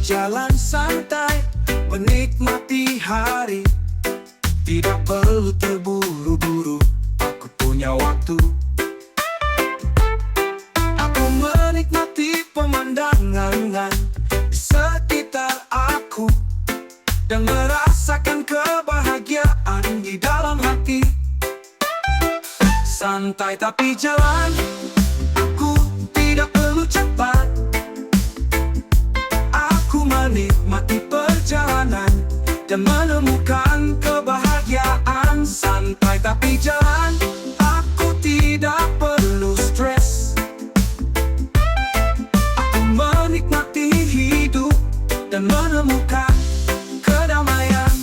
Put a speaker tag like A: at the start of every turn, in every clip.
A: berjalan santai, menikmati hari. Tidak perlu terburu-buru, aku punya waktu. Aku menikmati pemandangan di sekitar aku dan merasakan kebahagiaan di dalam hati. Santai tapi jalan, aku tidak perlu cepat. Aku menikmati perjalanan dan menemukan kebahagiaan. Santai tapi jalan, aku tidak perlu stres. Aku menikmati hidup dan menemukan kedamaian.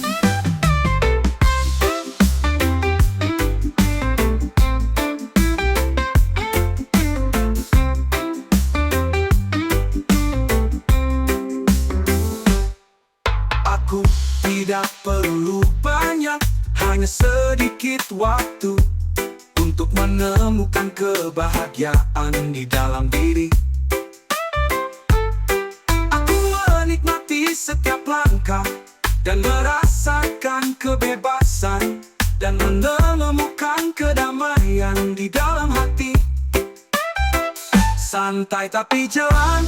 A: Aku tidak perlu banyak, hanya sedikit waktu untuk menemukan kebahagiaan di dalam diri. Aku menikmati setiap langkah dan merasakan kebebasan dan menemukan kedamaian di dalam hati. Santai tapi jalan,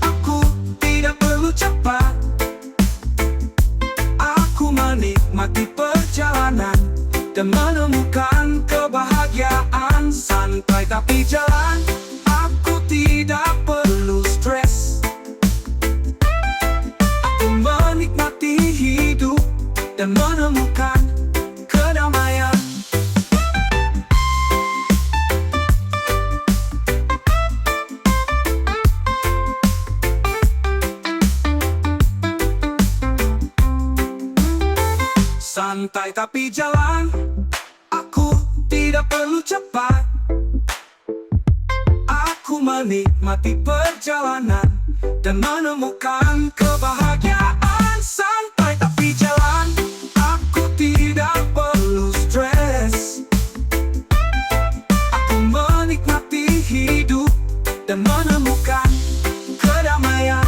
A: aku tidak perlu cepat. Aku menikmati perjalanan dan menemukan kebahagiaan. Santai tapi jalan, aku tidak perlu stres. Aku menikmati hidup dan menemukan kedamaian. Santai tapi jalan, aku tidak perlu cepat. Aku menikmati perjalanan dan menemukan kebahagiaan. Santai tapi jalan, aku tidak perlu stres. Aku menikmati hidup dan menemukan kedamaian.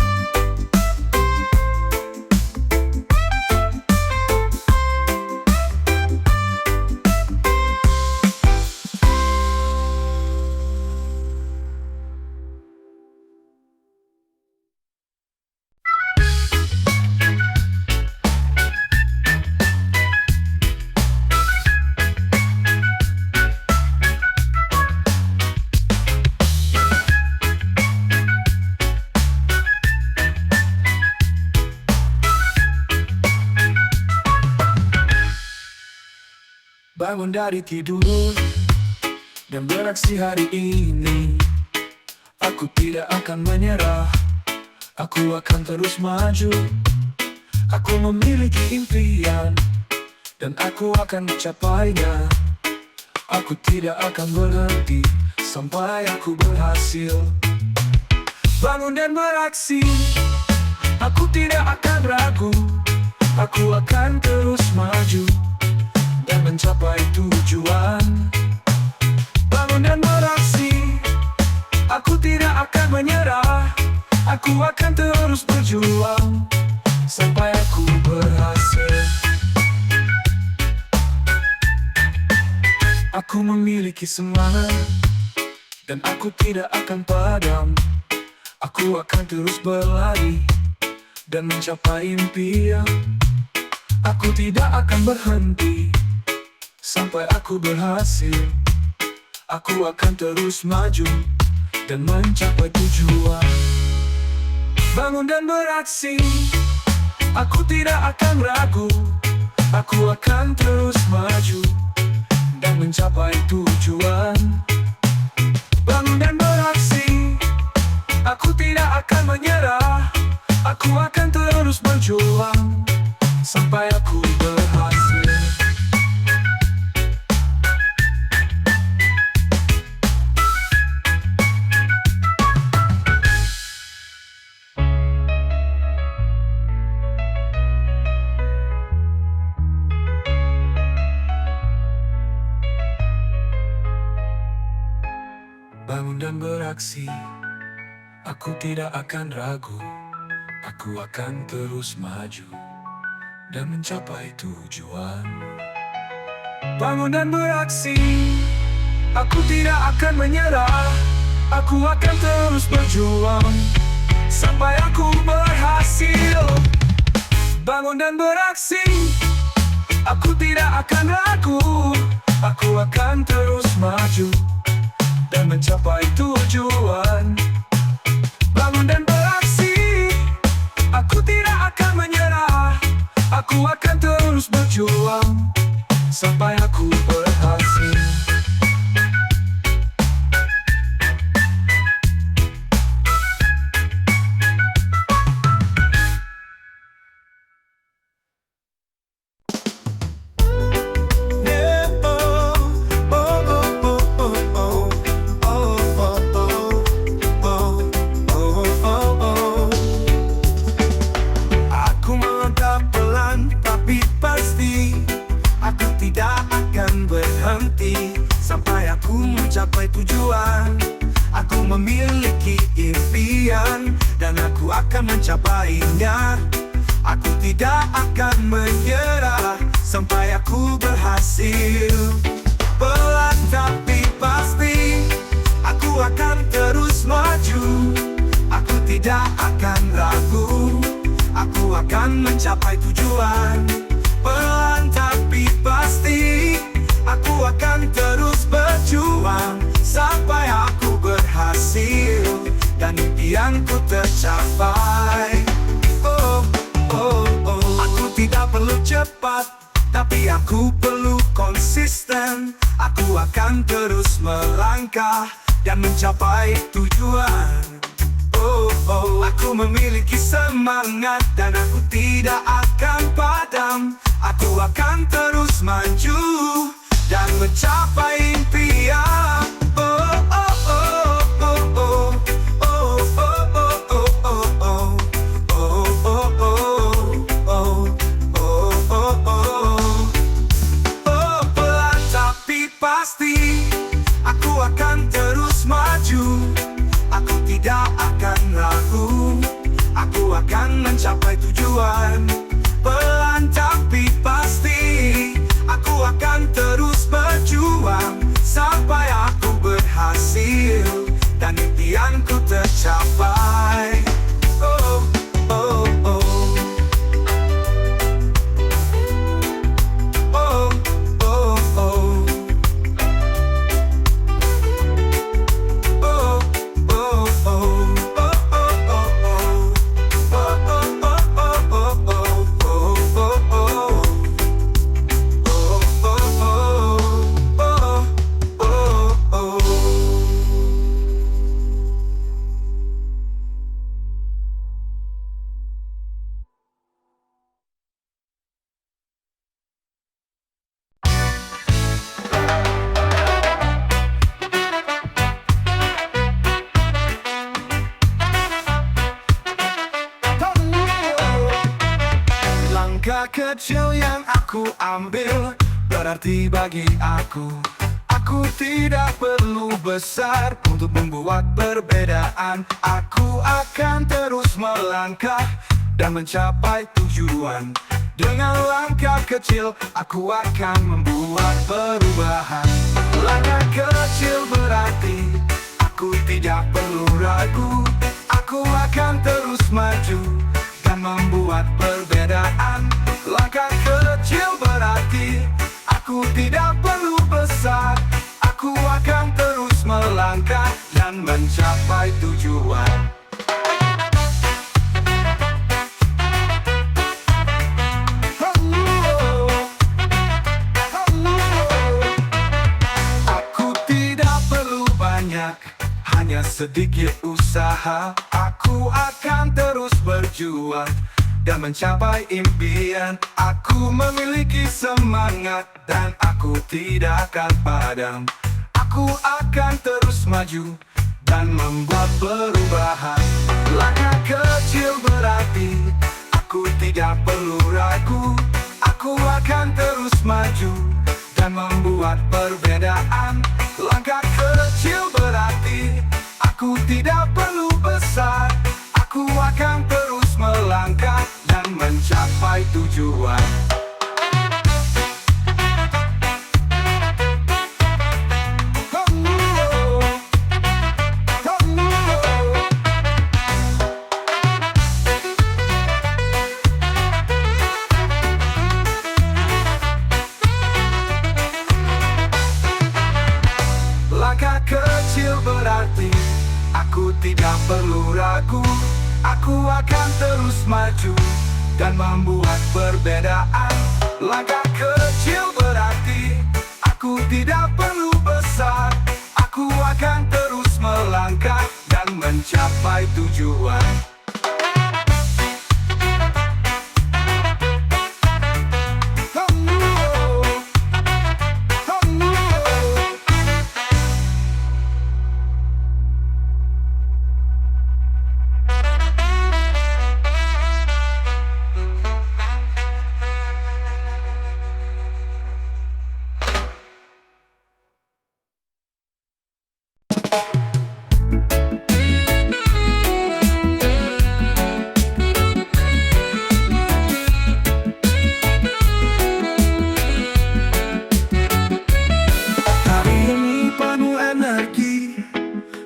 A: Bangun dari tidur dan beraksi hari ini. Aku tidak akan menyerah, aku akan terus maju. Aku memiliki impian dan aku akan mencapainya. Aku tidak akan berhenti sampai aku berhasil. Bangun dan beraksi, aku tidak akan ragu. Aku akan terus maju dan mencapai tujuan. Bangun dan beraksi, aku tidak akan menyerah. Aku akan terus berjuang sampai aku berhasil. Aku memiliki semangat dan aku tidak akan padam. Aku akan terus berlari dan mencapai impian. Aku tidak akan berhenti sampai aku berhasil. Aku akan terus maju dan mencapai tujuan. Bangun dan beraksi, aku tidak akan ragu. Aku akan terus maju dan mencapai tujuan. Bangun dan beraksi, aku tidak akan menyerah. Aku akan terus berjuang sampai aku berhasil. Bangun dan beraksi, aku tidak akan ragu. Aku akan terus maju dan mencapai tujuan. Bangun dan beraksi, aku tidak akan menyerah. Aku akan terus berjuang sampai aku berhasil. Bangun dan beraksi, aku tidak akan ragu. Aku akan terus maju dan mencapai tujuan. Bangun dan beraksi, aku tidak akan menyerah. Aku akan terus berjuang sampai aku berhasil. Aku melangkah pelan tapi pasti. Aku tidak akan berhenti sampai aku mencapai tujuan. Aku memiliki impian dan aku akan mencapainya. Aku tidak akan menyerah sampai aku berhasil. Pelan tapi pasti, aku akan terus maju. Aku tidak akan ragu. Aku akan mencapai tujuan. Pelan tapi pasti, aku akan terus berjuang sampai aku berhasil dan impianku tercapai. Oh, oh, oh. Aku tidak perlu cepat, tapi aku perlu konsisten. Aku akan terus melangkah dan mencapai tujuan. Oh, oh, aku memiliki semangat dan aku tidak akan padam. Aku akan terus maju dan mencapai impian. Oh, oh, oh, oh, oh. Oh, oh, oh, oh, oh, oh. Oh, oh, oh, oh. Oh, oh, oh. Oh, pelan tapi pasti, aku akan terus maju. Aku tidak akan ragu. Aku akan mencapai tujuan. Pelan tapi pasti, aku akan terus berjuang sampai aku berhasil dan impianku tercapai. Oh, oh, oh. Oh, oh, oh. Langkah kecil yang aku ambil berarti bagi aku. Aku tidak perlu besar untuk membuat perbedaan. Aku akan terus melangkah dan mencapai tujuan. Dengan langkah kecil aku akan membuat perubahan. Langkah kecil berarti aku tidak perlu ragu. Aku akan terus maju dan membuat perbedaan. Langkah kecil berarti aku tidak perlu besar. Aku akan terus melangkah dan mencapai tujuan. Aku tidak perlu banyak, hanya sedikit usaha. Aku akan terus berjuang dan mencapai impian. Aku memiliki semangat dan aku tidak akan padam. Aku akan terus maju dan membuat perubahan. Langkah kecil berarti aku tidak perlu ragu. Aku akan terus maju dan membuat perbedaan. Langkah kecil berarti aku tidak perlu besar. Aku akan terus melangkah dan mencapai tujuan. Langkah kecil berarti aku tidak perlu ragu. Aku akan terus maju dan membuat perbedaan. Langkah kecil berarti aku tidak perlu besar. Aku akan terus melangkah dan mencapai tujuan.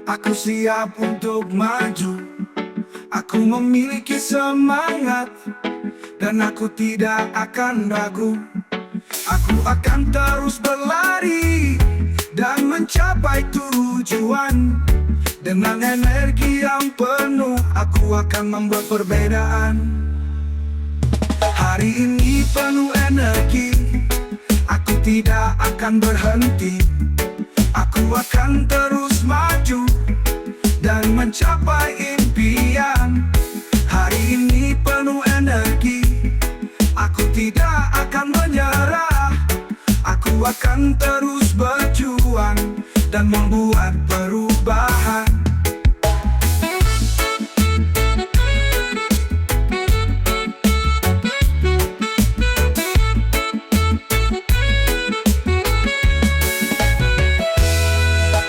A: Aku siap untuk maju. Aku memiliki semangat dan aku tidak akan ragu. Aku akan terus berlari dan mencapai tujuan. Dengan energi yang penuh, aku akan membuat perbedaan. Hari ini penuh energi, aku tidak akan berhenti. Aku akan terus maju dan mencapai impian. Hari ini penuh energi, aku tidak akan menyerah. Aku akan terus berjuang dan membuat perubahan.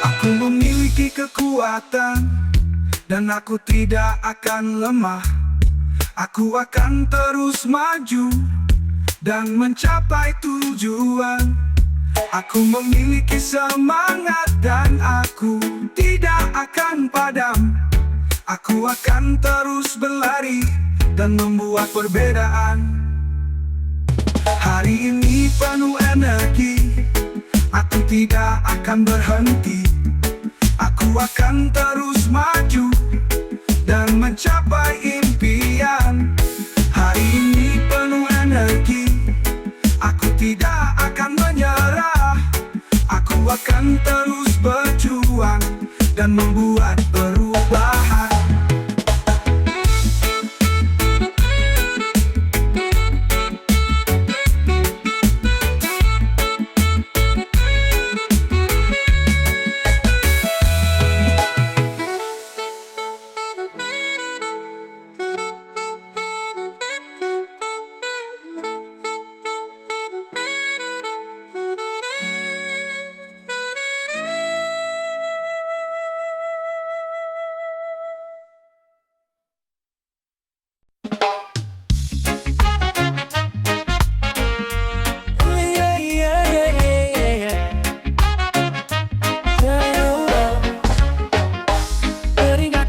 A: Aku memiliki kekuatan dan aku tidak akan lemah. Aku akan terus maju dan mencapai tujuan. Aku memiliki semangat dan aku tidak akan padam. Aku akan terus berlari dan membuat perbedaan. Hari ini penuh energi, aku tidak akan berhenti. Aku akan terus maju dan mencapai impian. Hari ini penuh energi, aku tidak akan menyerah. Aku akan terus berjuang dan membuat perubahan.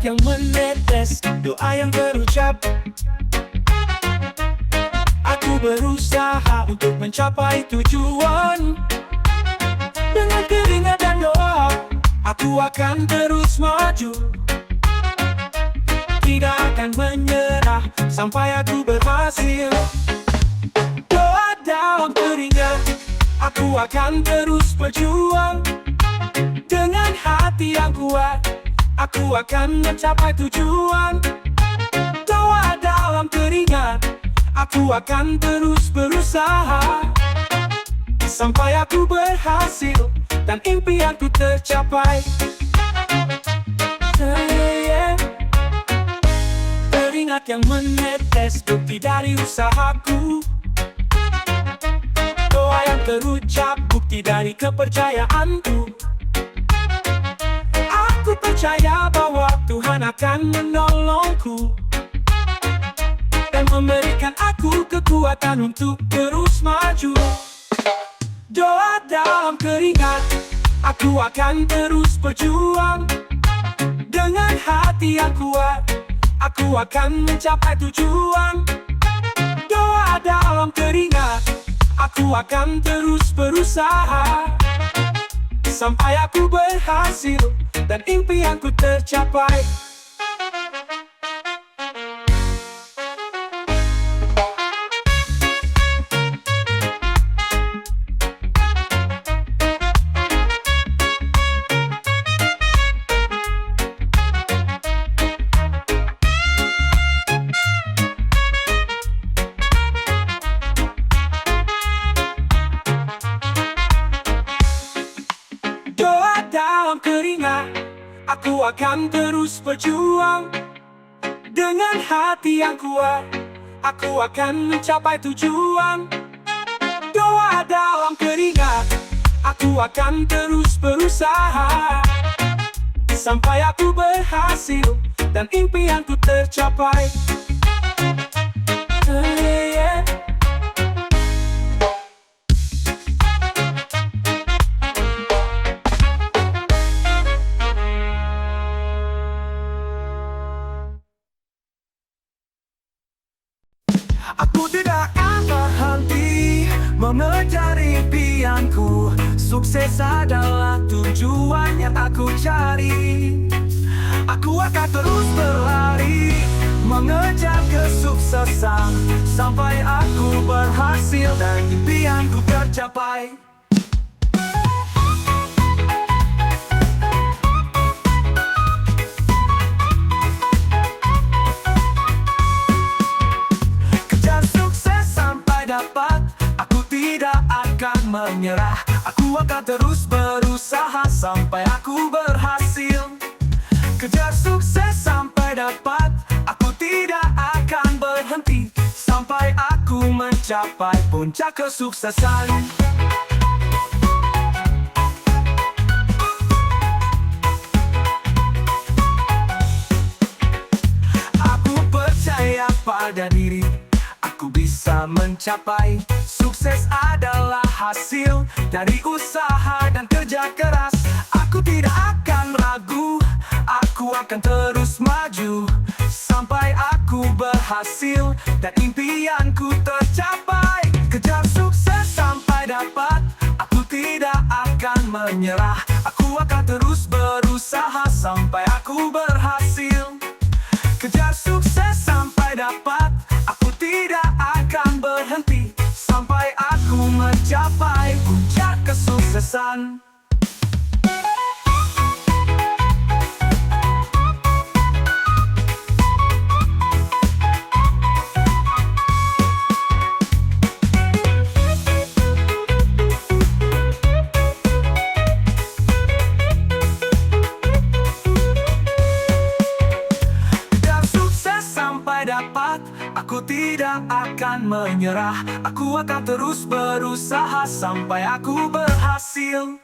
A: Yang menetes, doa yang terucap. Aku berusaha untuk mencapai tujuan. Dengan keringat dan doa, aku akan terus maju. Tidak akan menyerah sampai aku berhasil. Doa dalam keringat, aku akan terus berjuang. Dengan hati yang kuat, aku akan mencapai tujuan. Doa dalam keringat, aku akan terus berusaha sampai aku berhasil dan impianku tercapai. Keringat yang menetes, bukti dari usahaku. Doa yang terucap, bukti dari kepercayaanku. Aku percaya bahwa Tuhan akan menolongku. kekuatan untuk terus maju. Doa dalam keringat, aku akan terus berjuang. Dengan hati yang kuat, aku akan mencapai tujuan. Doa dalam keringat, aku akan terus berusaha sampai aku berhasil dan impianku tercapai. Doa dalam keringat, aku akan terus berjuang. Dengan hati yang kuat, aku akan mencapai tujuan. Doa dalam keringat, aku akan terus berusaha sampai aku berhasil dan impianku tercapai. Aku tidak akan berhenti mengejar impianku. Sukses adalah tujuan yang aku cari. Aku akan terus berlari mengejar kesuksesan sampai aku berhasil dan impianku tercapai. Menyerah, aku akan terus berusaha sampai aku berhasil. Kejar sukses sampai dapat, aku tidak akan berhenti sampai aku mencapai puncak kesuksesan. Aku percaya pada diri, aku bisa mencapai. Sukses adalah hasil dari usaha dan kerja keras. Aku tidak akan ragu, aku akan terus maju sampai aku berhasil dan impianku tercapai. Kejar sukses sampai dapat, aku tidak akan menyerah. Aku akan terus berusaha sampai aku berhasil. Kejar sukses sampai dapat, aku tidak akan berhenti sampai aku mencapai puncak kesuksesan. Kejar sukses sampai dapat, aku tidak akan menyerah. Aku akan terus berusaha sampai aku berhasil.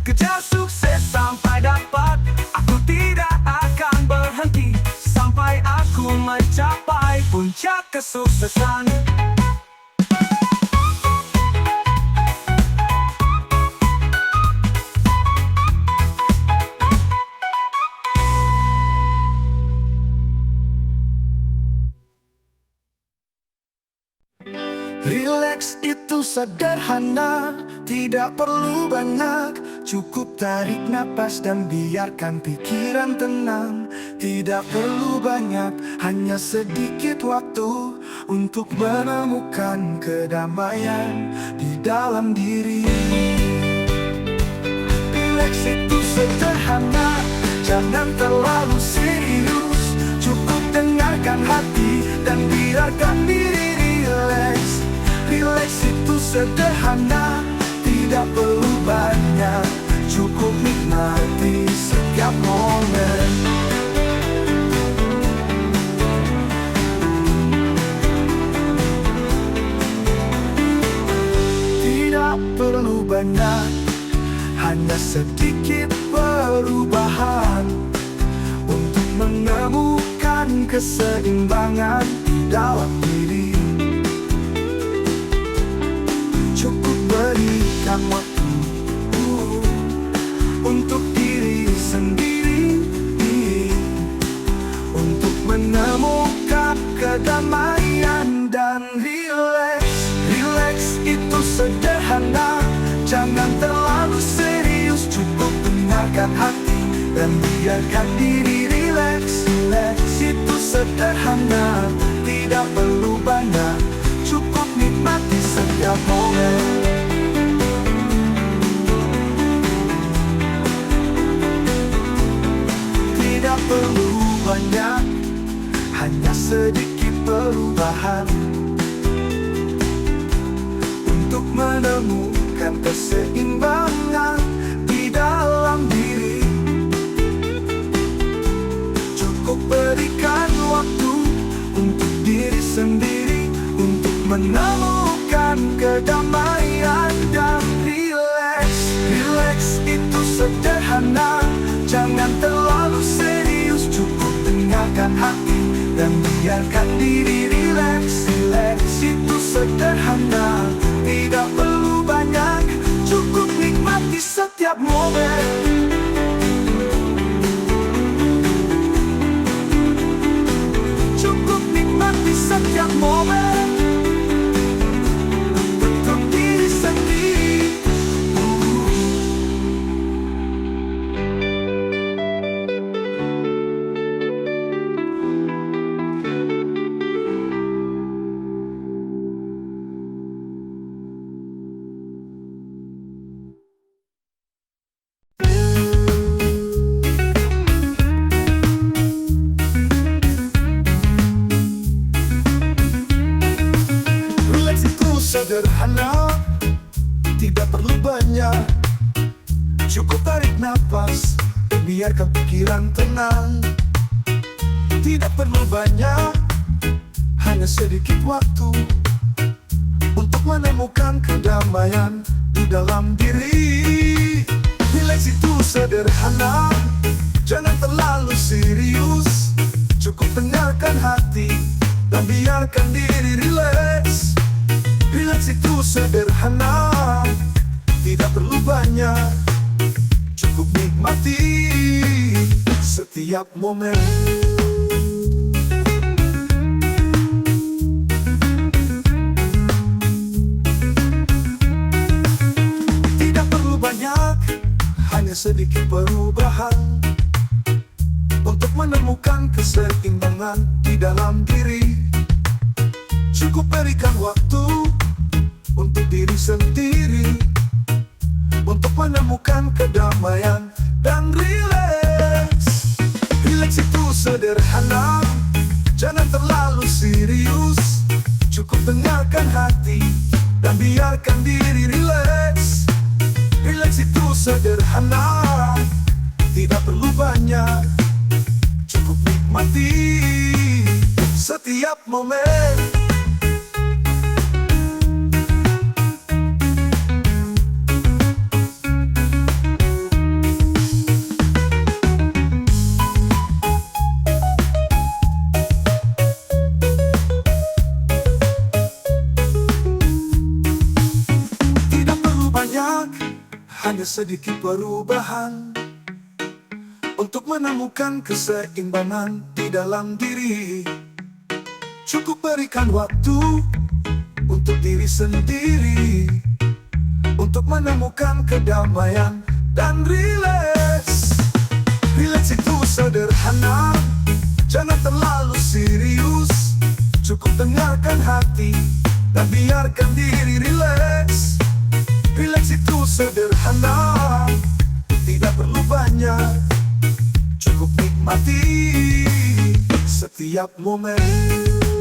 A: Kejar sukses sampai dapat, aku tidak akan berhenti sampai aku mencapai puncak kesuksesan. Relax itu sederhana, tidak perlu banyak. Cukup tarik napas dan biarkan pikiran tenang. Tidak perlu banyak, hanya sedikit waktu untuk menemukan kedamaian di dalam diri. Relax itu sederhana, jangan terlalu serius. Cukup dengarkan hati dan biarkan diri relax. Relax itu sederhana, tidak perlu banyak. Cukup nikmati setiap momen. Tidak perlu banyak, hanya sedikit perubahan untuk menemukan keseimbangan di dalam diri. kedamaian dan rileks. Rileks itu sederhana, jangan terlalu serius, cukup dengarkan hati dan biarkan diri rileks. Rileks itu sederhana, tidak perlu banyak, cukup nikmati setiap momen. Tidak perlu banyak, hanya sedikit perubahan untuk menemukan keseimbangan di dalam diri. Cukup berikan waktu untuk diri sendiri, untuk menemukan kedamaian dan rileks. Rileks itu sederhana, jangan terlalu serius, cukup dengarkan hati dan biarkan diri rileks. Rileks itu sederhana, tidak perlu banyak, cukup nikmati setiap momen. Cukup nikmati setiap momen untuk diri sendiri. Sederhana, tidak perlu banyak, cukup tarik nafas, biarkan pikiran tenang. Tidak perlu banyak, hanya sedikit waktu untuk menemukan kedamaian di dalam diri. Rileks itu sederhana, jangan terlalu serius, cukup dengarkan hati dan biarkan diri rileks. Rileks itu sederhana, tidak perlu banyak, cukup nikmati setiap momen. Tidak perlu banyak, hanya sedikit perubahan untuk menemukan keseimbangan di dalam diri. Cukup berikan waktu untuk diri sendiri, untuk menemukan kedamaian dan rileks. Rileks itu sederhana, jangan terlalu serius, cukup dengarkan hati dan biarkan diri rileks. Rileks itu sederhana, tidak perlu banyak, cukup nikmati setiap momen. Hanya sedikit perubahan untuk menemukan keseimbangan di dalam diri. Cukup berikan waktu untuk diri sendiri, untuk menemukan kedamaian dan rileks. Rileks itu sederhana, jangan terlalu serius, cukup dengarkan hati dan biarkan diri rileks. Rileks itu sederhana, tidak perlu banyak, cukup nikmati setiap momen.